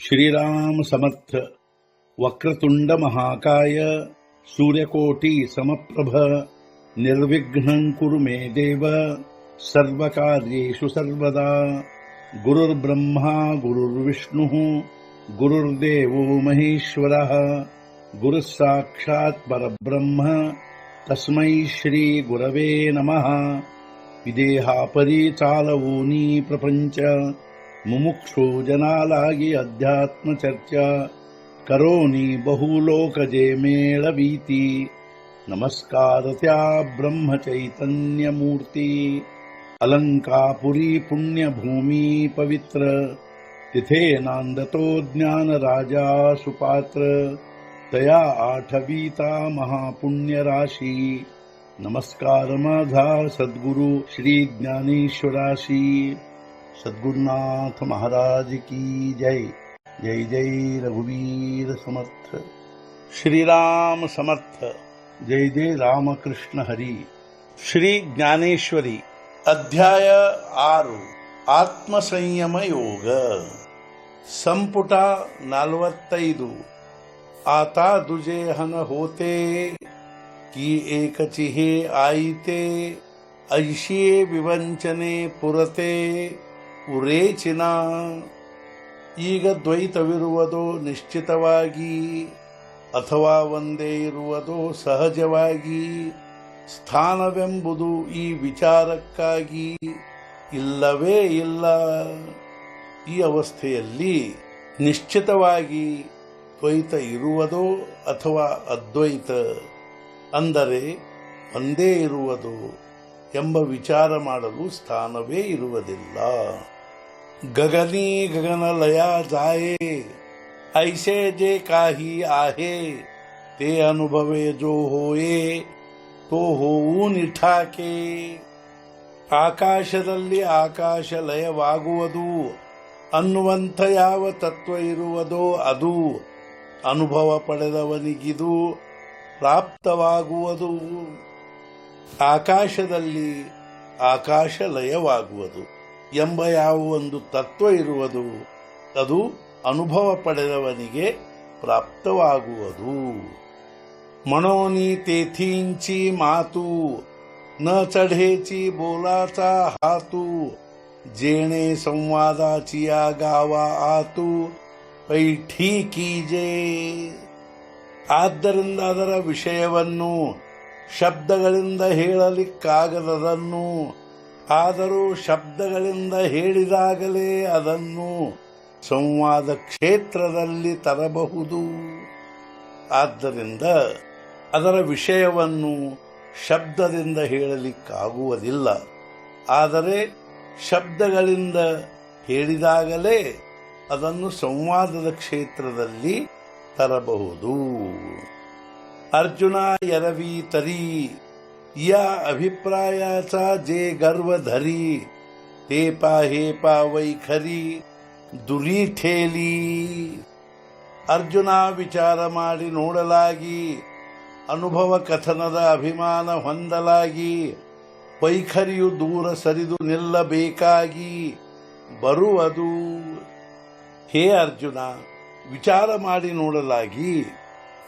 श्रीराम समर्थ. वक्रतुंड महाकाय सूर्यकोटि समप्रभ निर्विघ्नं कुरु मे देव सर्वकार्येषु सर्वदा. गुरुर्ब्रह्मा गुरुर्विष्णुः गुरुर्देवो महेश्वरः गुरुः साक्षात् परब्रह्म तस्मै श्री गुरवे नमः. ವಿದೇಹಾಪರಿ ಚಾಲವೂನಿ ಪ್ರಪಂಚ ಮುಮುಕ್ಷು ಜನಾಲಾಗಿ ಅಧ್ಯಾತ್ಮ ಚರ್ಚಾ ಕರೋನಿ ಬಹುಲೋಕಜೆ ಮೇಳವೀತಿ. ನಮಸ್ಕಾರತ್ಯಾ ಬ್ರಹ್ಮ ಚೈತನ್ಯ ಮೂರ್ತಿ ಅಲಂಕಾಪುರಿ ಪುಣ್ಯ ಭೂಮಿ ಪವಿತ್ರ ತಿಥೇ ನಾಂದತೋ ಜ್ಞಾನ ರಾಜಾ ಸುಪಾತ್ರ ತಯಾ ಆಠವೀತಾ ಮಹಾಪುಣ್ಯ ರಾಶಿ. नमस्कार माझा सद्गुरु श्री ज्ञानेश्वराशी. सद्गुरुनाथ महाराज की जय. जय जय रघुवीर समर्थ. श्रीराम समर्थ. जय जय रामकृष्ण हरी. श्री ज्ञानेश्वरी अध्याय 6 ಆತ್ಮಸಂಯಮ ಯೋಗ. ಸಂಪುಟ 45. आता दुजे हन होते की एकचिहे आईते ऐशी ವಿವಂಚನೆ ಪುರತೆ ಉರೇಚಿನ. ಈಗ ದ್ವೈತವಿರುವುದೋ ನಿಶ್ಚಿತವಾಗಿ ಅಥವಾ ಒಂದೇ ಇರುವುದೋ ಸಹಜವಾಗಿ. ಸ್ಥಾನವೆಂಬುದು ಈ ವಿಚಾರಕ್ಕಾಗಿ ಇಲ್ಲವೇ ಇಲ್ಲ. ಈ ಅವಸ್ಥೆಯಲ್ಲಿ ನಿಶ್ಚಿತವಾಗಿ ದ್ವೈತ ಇರುವುದೋ ಅಥವಾ ಅದ್ವೈತ ಅಂದರೆ ಒಂದೇ ಇರುವುದು ಎಂಬ ವಿಚಾರ ಮಾಡಲು ಸ್ಥಾನವೇ ಇರುವುದಿಲ್ಲ. ಗಗನಿ ಗಗನ ಲಯ ಜಾಯೆ ಐಸೆ ಜೆ ಕಾಹಿ ಆಹೆ ತೇ ಅನುಭವೆ ಜೋ ಹೋಯೆ ತೋ ಹೋವು ನಿಠಾಕೆ. ಆಕಾಶದಲ್ಲಿ ಆಕಾಶ ಲಯವಾಗುವುದು ಅನ್ನುವಂಥ ಯಾವ ತತ್ವ ಇರುವುದೋ ಅದು ಅನುಭವ ಪಡೆದವನಿಗಿದು ಪ್ರಾಪ್ತವಾಗುವುದು. ಆಕಾಶದಲ್ಲಿ ಆಕಾಶ ಲಯವಾಗುವುದು ಎಂಬ ಯಾವ ಒಂದು ತತ್ವ ಇರುವುದು ಅದು ಅನುಭವ ಪಡೆದವನಿಗೆ ಪ್ರಾಪ್ತವಾಗುವುದು. ಮನೋನಿ ತೇಥೀಂಚಿ ಮಾತು ನ ಚಢೇಚಿ ಬೋಲಾಚಾ ಹಾತು जेणे संवादाची या गावा आतू पैठी ಕೀಜೆ. ಆದ್ದರಿಂದ ಅದರ ವಿಷಯವನ್ನು ಶಬ್ದಗಳಿಂದ ಹೇಳಲಿಕ್ಕಾಗದದನ್ನು ಆದರೂ ಶಬ್ದಗಳಿಂದ ಹೇಳಿದಾಗಲೇ ಅದನ್ನು ಸಂವಾದ ಕ್ಷೇತ್ರದಲ್ಲಿ ತರಬಹುದು. ಆದ್ದರಿಂದ ಅದರ ವಿಷಯವನ್ನು ಶಬ್ದದಿಂದ ಹೇಳಲಿಕ್ಕಾಗುವುದಿಲ್ಲ. ಆದರೆ ಶಬ್ದಗಳಿಂದ ಹೇಳಿದಾಗಲೇ ಅದನ್ನು ಸಂವಾದದ ಕ್ಷೇತ್ರದಲ್ಲಿ ತರಬಹುದು. ಅರ್ಜುನ ಎರವಿ ತರಿ या अभिप्रायाचा जे गर्व धरी ते पाहे पावैखरी दुरी ठेली. ಅರ್ಜುನ ವಿಚಾರ ಮಾಡಿ ನೋಡಲಾಗಿ ಅನುಭವ ಕಥನದ ಅಭಿಮಾನ ಹೊಂದಲಾಗಿ ವೈಖರಿಯು ದೂರ ಸರಿದು ನಿಲ್ಲಬೇಕಾಗಿ ಬರುವುದು. ಹೇ ಅರ್ಜುನ, ವಿಚಾರ ಮಾಡಿ ನೋಡಲಾಗಿ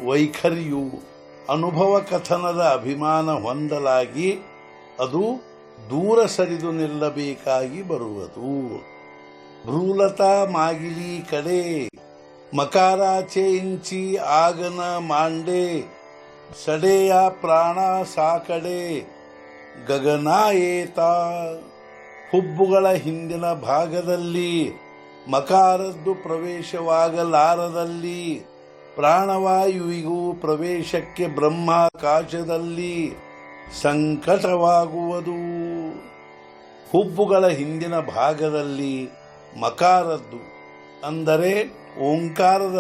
ವೈಖರಿಯು ಅನುಭವ ಕಥನದ ಅಭಿಮಾನ ಹೊಂದಲಾಗಿ ಅದು ದೂರ ಸರಿದು ನಿಲ್ಲಬೇಕಾಗಿ ಬರುವುದು. ಭ್ರೂಲತಾ ಮಾಗಿಲಿ ಕಡೆ ಮಕಾರಾಚೆ ಇಂಚಿ ಆಗನ ಮಾಂಡೆ ಸಡೆಯ ಪ್ರಾಣ ಸಾಕಡೆ ಗಗನಾಯೇತ. ಹುಬ್ಬುಗಳ ಹಿಂದಿನ ಭಾಗದಲ್ಲಿ ಮಕಾರದ್ದು ಪ್ರವೇಶವಾಗಲಾರದಲ್ಲಿ ಪ್ರಾಣವಾಯುವಿಗೂ ಪ್ರವೇಶಕ್ಕೆ ಬ್ರಹ್ಮಾಕಾಶದಲ್ಲಿ ಸಂಕಟವಾಗುವುದು. ಹುಬ್ಬುಗಳ ಹಿಂದಿನ ಭಾಗದಲ್ಲಿ ಮಕಾರದ್ದು ಅಂದರೆ ಓಂಕಾರದ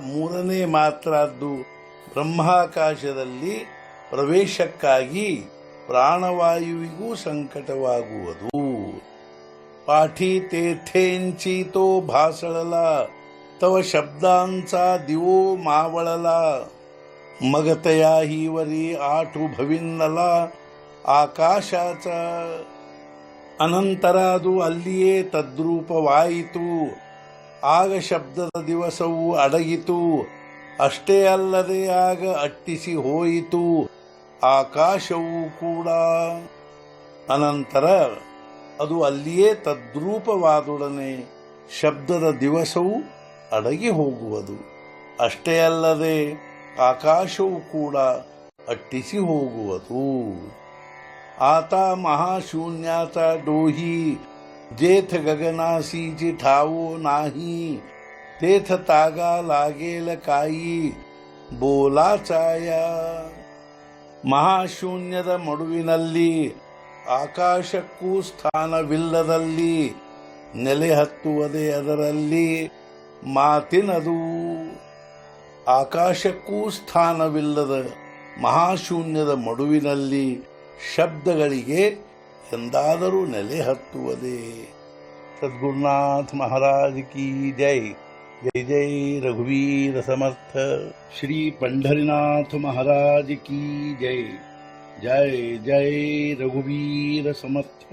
ಮೂರನೇ ಮಾತ್ರದ್ದು ಬ್ರಹ್ಮಾಕಾಶದಲ್ಲಿ ಪ್ರವೇಶಕ್ಕಾಗಿ ಪ್ರಾಣವಾಯುವಿಗೂ ಸಂಕಟವಾಗುವುದು. पाठी तेथेंची तो भासळला तव शब्दांचा दिवो मावळला. मग तयाही वरी आठू भविन्नला ಆಕಾಶಾಚ. ಅನಂತರಾದು ಅಲ್ಲಿಯೇ ತದ್ರೂಪವಾಯಿತು. ಆಗ ಶಬ್ದದ ದಿವಸವು ಅಡಗಿತು. ಅಷ್ಟೇ ಅಲ್ಲದೆ ಆಗ ಅಟ್ಟಿಸಿ ಹೋಯಿತು ಆಕಾಶವೂ ಕೂಡ. ಅನಂತರ ಅದು ಅಲ್ಲಿಯೇ ತದ್ರೂಪವಾದೊಡನೆ ಶಬ್ದದ ದಿವಸವು ಅಡಗಿ ಹೋಗುವುದು. ಅಷ್ಟೇ ಅಲ್ಲದೆ ಆಕಾಶವು ಕೂಡ ಅಟ್ಟಿಸಿ ಹೋಗುವುದು. ಆತ ಮಹಾಶೂನ್ಯಾತ ಡೋಹಿ जेथ गगनासीची ठावो नाही, तेथ तागा लागेल काई ಬೋಲಾಚಾಯ. ಮಹಾಶೂನ್ಯದ ಮಡುವಿನಲ್ಲಿ ಆಕಾಶಕ್ಕೂ ಸ್ಥಾನವಿಲ್ಲದಲ್ಲಿ ನೆಲೆ ಹತ್ತುವುದೇ ಅದರಲ್ಲಿ ಮಾತಿನದು. ಆಕಾಶಕ್ಕೂ ಸ್ಥಾನವಿಲ್ಲದ ಮಹಾಶೂನ್ಯದ ಮಡುವಿನಲ್ಲಿ ಶಬ್ದಗಳಿಗೆ ಎಂದಾದರೂ ನೆಲೆ ಹತ್ತುವುದೇ. ಸದ್ಗುರುನಾಥ ಮಹಾರಾಜ್ ಕಿ ಜೈ. जय जय रघुवीर समर्थ. श्री पंढरीनाथ महाराज की जय. जय जय रघुवीर समर्थ.